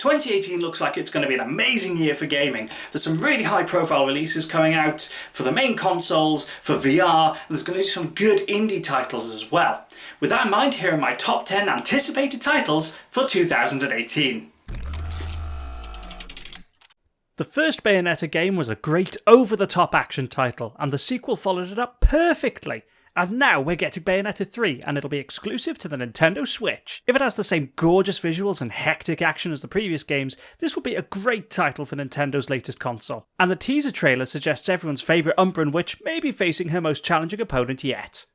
2018 looks like it's going to be an amazing year for gaming. There's some really high profile releases coming out for the main consoles, for VR, and there's going to be some good indie titles as well. With that in mind, here are my top 10 anticipated titles for 2018. The first Bayonetta game was a great over-the-top action title, and the sequel followed it up perfectly. And now we're getting Bayonetta 3, and it'll be exclusive to the Nintendo Switch. If it has the same gorgeous visuals and hectic action as the previous games, this will be a great title for Nintendo's latest console. And the teaser trailer suggests everyone's favourite Umbran Witch may be facing her most challenging opponent yet.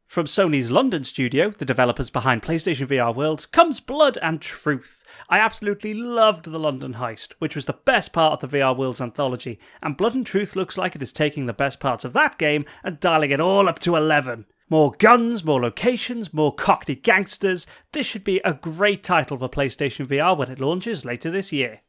From Sony's London studio, the developers behind PlayStation VR World, comes Blood and Truth. I absolutely loved the London heist, which was the best part of the VR World's anthology, and Blood and Truth looks like it is taking the best parts of that game and dialing it all up to 11. More guns, more locations, more cockney gangsters. This should be a great title for PlayStation VR when it launches later this year.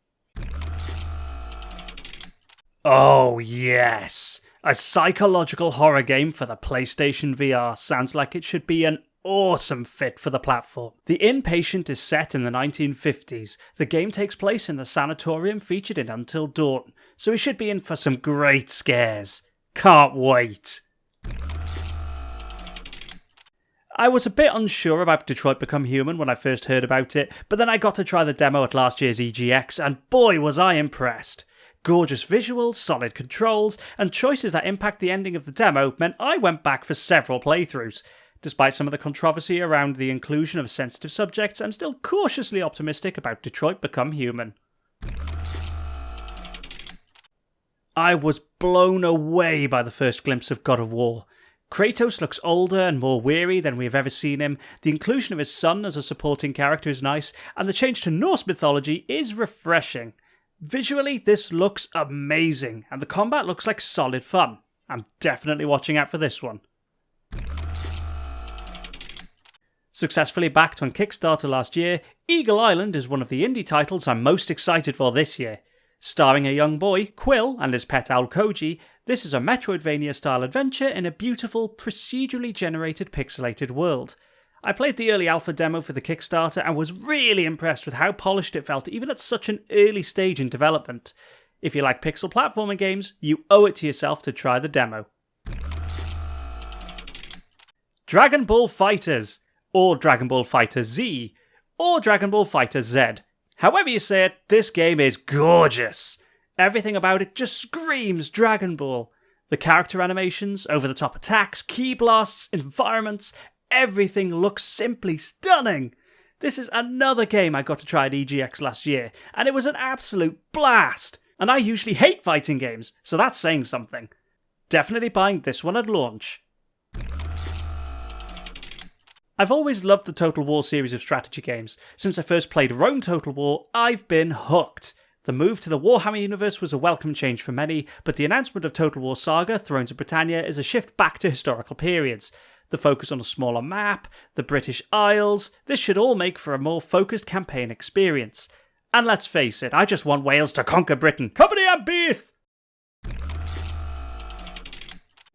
Oh yes! A psychological horror game for the PlayStation VR sounds like it should be an awesome fit for the platform. The Inpatient is set in the 1950s. The game takes place in the sanatorium featured in Until Dawn, so we should be in for some great scares. Can't wait. I was a bit unsure about Detroit Become Human when I first heard about it, but then I got to try the demo at last year's EGX, and boy was I impressed. Gorgeous visuals, solid controls, and choices that impact the ending of the demo meant I went back for several playthroughs. Despite some of the controversy around the inclusion of sensitive subjects, I'm still cautiously optimistic about Detroit Become Human. I was blown away by the first glimpse of God of War. Kratos looks older and more weary than we've ever seen him, the inclusion of his son as a supporting character is nice, and the change to Norse mythology is refreshing. Visually, this looks amazing, and the combat looks like solid fun. I'm definitely watching out for this one. Successfully backed on Kickstarter last year, Eagle Island is one of the indie titles I'm most excited for this year. Starring a young boy, Quill, and his pet owl Koji, this is a Metroidvania-style adventure in a beautiful, procedurally generated pixelated world. I played the early alpha demo for the Kickstarter and was really impressed with how polished it felt even at such an early stage in development. If you like pixel platforming games, you owe it to yourself to try the demo. Dragon Ball FighterZ, or Dragon Ball FighterZ, or Dragon Ball FighterZ. However you say it, this game is gorgeous. Everything about it just screams Dragon Ball. The character animations, over-the-top attacks, key blasts, environments, everything looks simply stunning. This is another game I got to try at EGX last year, and it was an absolute blast. And I usually hate fighting games, so that's saying something. Definitely buying this one at launch. I've always loved the Total War series of strategy games. Since I first played Rome Total War, I've been hooked. The move to the Warhammer universe was a welcome change for many, but the announcement of Total War Saga, Thrones of Britannia, is a shift back to historical periods. The focus on a smaller map, the British Isles, this should all make for a more focused campaign experience. And let's face it, I just want Wales to conquer Britain. Company and Beath!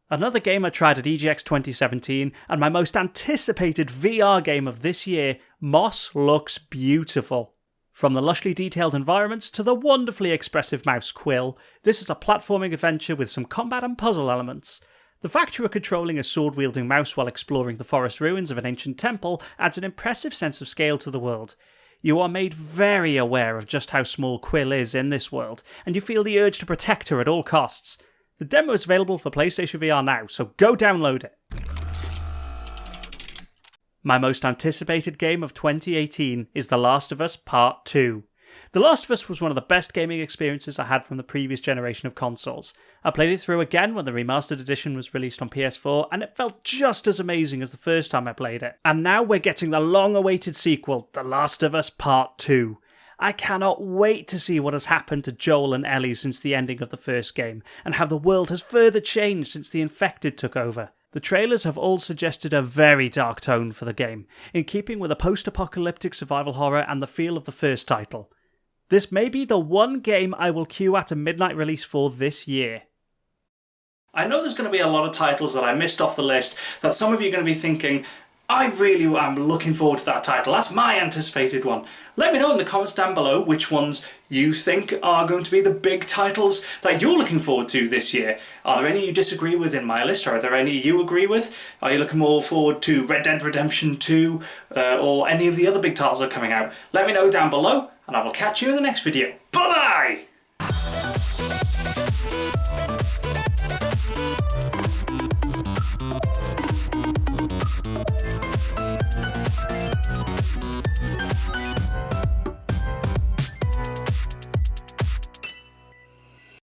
Another game I tried at EGX 2017, and my most anticipated VR game of this year, Moss looks beautiful. From the lushly detailed environments to the wonderfully expressive mouse Quill, this is a platforming adventure with some combat and puzzle elements. The fact you are controlling a sword-wielding mouse while exploring the forest ruins of an ancient temple adds an impressive sense of scale to the world. You are made very aware of just how small Quill is in this world, and you feel the urge to protect her at all costs. The demo is available for PlayStation VR now, so go download it. My most anticipated game of 2018 is The Last of Us Part 2. The Last of Us was one of the best gaming experiences I had from the previous generation of consoles. I played it through again when the remastered edition was released on PS4, and it felt just as amazing as the first time I played it. And now we're getting the long-awaited sequel, The Last of Us Part 2. I cannot wait to see what has happened to Joel and Ellie since the ending of the first game, and how the world has further changed since the Infected took over. The trailers have all suggested a very dark tone for the game, in keeping with a post-apocalyptic survival horror and the feel of the first title. This may be the one game I will queue at a midnight release for this year. I know there's going to be a lot of titles that I missed off the list that some of you are going to be thinking, I really am looking forward to that title. That's my anticipated one. Let me know in the comments down below which ones you think are going to be the big titles that you're looking forward to this year. Are there any you disagree with in my list, or are there any you agree with? Are you looking more forward to Red Dead Redemption 2 or any of the other big titles that are coming out? Let me know down below, and I will catch you in the next video. Bye-bye!